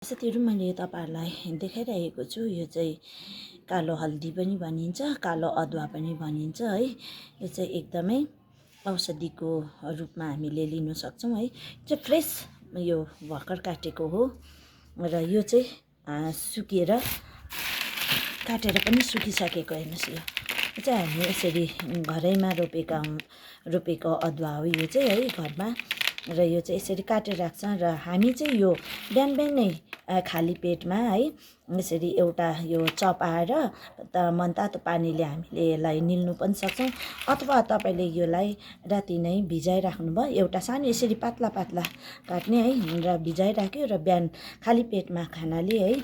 साथीहरु मैले तपाईहरुलाई देखाइरहेको छु। यो चाहिँ कालो हल्दी पनि भनिन्छ, कालो अदुवा पनि भनिन्छ है। यो चाहिँ एकदमै औषधिको रूपमा हामीले लिन सक्छौं है। यो फ्रेश यो भर्खर काटेको हो र यो चाहिँ सुकेर काटेर पनि सुकिसकेको हेर्नुस्। यो चाहिँ हामी यसरी घरैमा रोपेको अदुवा हो यो चाहिँ है, घरमा। र यो चाहिँ यसरी काटेर राख्छ र हामी चाहिँ यो बिहान बिहानै खाली पेटमा है यसरी एउटा यो चपाएर मनतातो पानीले हामीले यसलाई निल्नु पनि सक्छौं, अथवा तपाईले यसलाई राति नै भिजाइ राख्नुभयो। एउटा सानो यसरी पातला पातला काट्ने है र भिजाइ राख्यो र बिहान खाली पेटमा खानाले है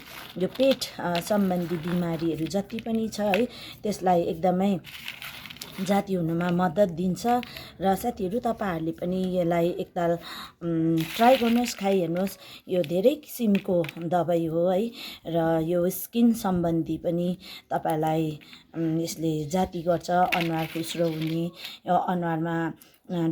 यो पेट सम्बन्धी बिमारीहरू जति पनि छ है त्यसलाई एकदमै जाती हुनुमा मद्दत दिन्छ। र साथीहरु तपाईहरुले पनि यसलाई एकताल ट्राई गर्नुस्, खाइ हेर्नुस्। यो धेरै किसिमको दबाई हो है र यो स्किन सम्बन्धी पनि तपाईलाई यसले जाती गर्छ। अनुहार फुस्रो हुने, अनुहारमा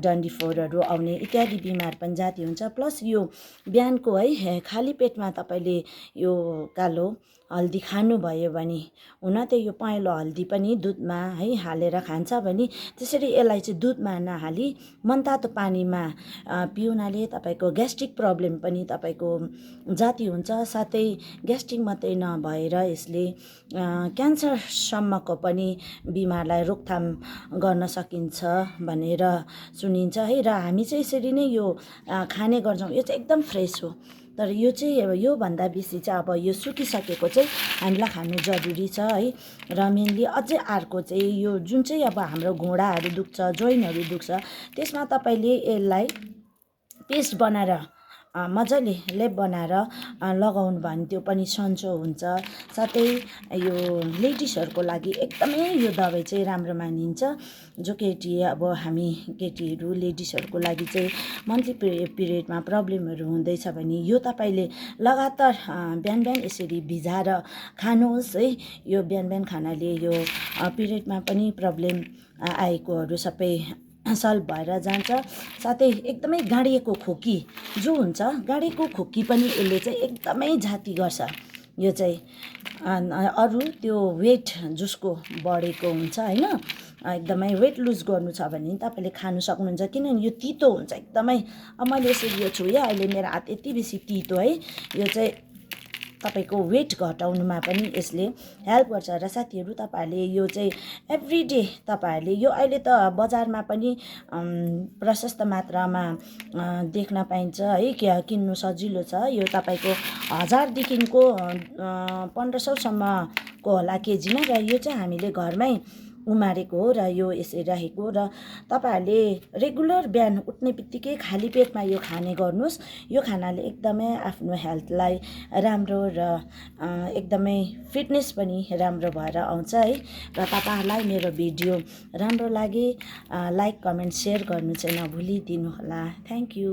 डन्डिफोरहरू आउने इत्यादि बिमार पनि जाती हुन्छ। प्लस यो बिहानको है खाली पेटमा तपाईले यो कालो हल्दी खानु भयो भने, हुन त यो पहेँलो हल्दी पनि दुधमा है हालेर खान्छ भने, त्यसरी यसलाई चाहिँ दुधमा नहाली मनतातो पानीमा पिउनाले तपाईको ग्यास्ट्रिक प्रब्लम पनि तपाईको जाती हुन्छ। साथै ग्यास्ट्रिक मात्रै नभएर यसले क्यान्सरसम्मको पनि बिमारलाई रोकथाम गर्न सकिन्छ भनेर सुनिन्छ है। र हामी चाहिँ यसरी नै यो खाने गर्छौं। यो चाहिँ एकदम फ्रेश हो, तर यो चाहिँ यो भन्दा बेसी चाहिँ अब यो सुकिसकेको चाहिँ हामीलाई खानु जरुरी छ है। र मेनली अझै अर्को चाहिँ यो जुन चाहिँ अब हाम्रो घुँडाहरू दुख्छ, जोइन्टहरू दुख्छ, त्यसमा तपाईले यसलाई पेस्ट बनाएर मजाले लेप बनाएर लगाउनु भयो भने त्यो पनि सन्चो हुन्छ। साथै यो लेडिजहरुको लागि एकदमै यो दबाई चाहिँ राम्रो मानिन्छ। जो अब हामी केटीहरु लेडिजहरुको लागि चाहिँ मन्थली पिरियडमा प्रब्लमहरु हुँदैछ भने यो तपाईले लगातार बिहान बिहान यसरी भिजाएर खानुहोस् है। यो बिहान बिहान खानाले यो पिरियडमा पनि प्रब्लम आएकोहरु सबै सल्भ भएर जान्छ। साथै एकदमै गाडिएको खोकी जो हुन्छ, गाडिएको खोकी पनि यसले चाहिँ एकदमै जाती गर्छ। यो चाहिँ अरु त्यो वेट जसको बढेको हुन्छ हैन, एकदमै वेट लुज गर्नु छ भने तपाईले खानु सक्नुहुन्छ। किनभने यो तितो हुन्छ एकदमै। अब मैले यसरी यो छुएँ, अहिले मेरो हात यति बेसी तितो है। यो चाहिँ तपाईको वेट घटाउनुमा पनि यसले हेल्प गर्छ। र साथीहरु तपाईहरुले यो चाहिँ एभ्रीडे तपाईहरुले यो अहिले त बजारमा पनि प्रशस्त मात्रामा देख्न पाइन्छ है, किन्नु सजिलो छ। यो तपाईको 1000 देखिको 1500 सम्मको होला केजीमा। र यो चाहिँ हामीले घरमै उमारेको हो र यो यसरी राखेको। र तपाईहरुले रेगुलर बिहान उठ्ने बित्तिकै खाली पेटमा यो खाने गर्नुस्। यो खानाले एकदमै आफ्नो हेल्थलाई राम्रो र एकदमै फिटनेस पनि राम्रो भएर आउँछ है। र तपाईहरुलाई मेरो भिडियो राम्रो लागे लाइक, कमेन्ट, शेयर गर्नु चाहिँ नभुलिदिनु होला। Thank you.